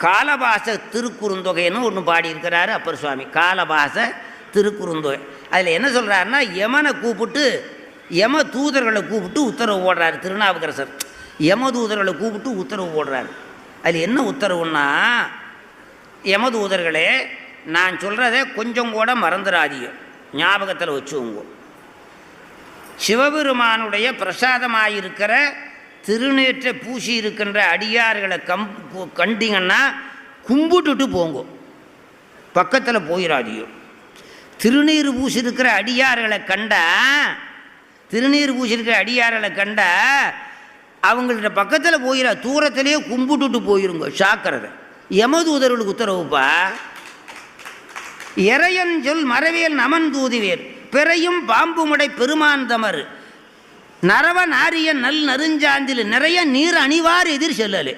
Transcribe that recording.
காலபாச திருக்குறுந்தொகைன்னு ஒன்று பாடியிருக்கிறாரு அப்பர் சுவாமி. காலபாச திருக்குறுந்தொகை. அதில் என்ன சொல்கிறாருன்னா, யமனை கூப்பிட்டு யம தூதர்களை கூப்பிட்டு உத்தரவு போடுறாரு திருநாவுக்கரசர். யம தூதர்களை கூப்பிட்டு உத்தரவு போடுறாரு. அதில் என்ன உத்தரவுன்னா, யமதூதர்களே, நான் சொல்கிறத கொஞ்சம் கூட மறந்துடாதீங்க, ஞாபகத்தில் வச்சுவோங்க. சிவபெருமானுடைய பிரசாதமாயிருக்கிற திருநீற்றை பூசி இருக்கின்ற அடியார்களை கண்டிங்கன்னா கும்பிட்டுட்டு போங்க, பக்கத்தில் போயிடாதீங்க. திருநீர் பூசிருக்கிற அடியார்களை கண்டா, திருநீர் பூசிருக்கிற அடியார்களை கண்டா அவங்கள்ட்ட பக்கத்தில் போயிடா, தூரத்திலேயே கும்பிட்டுட்டு போயிருங்க, சாக்கிறத. யமதூதர்களுக்கு உத்தரவுப்பா. இறையன் சொல் மரவேல் நமன் தூதிவேர் பிறையும் பாம்புமுடை பெருமான் தமர் நரவ நாரிய நல் நறுஞ்சாந்தில் நிறைய நீர் அணிவார் எதிர் செல்லலே.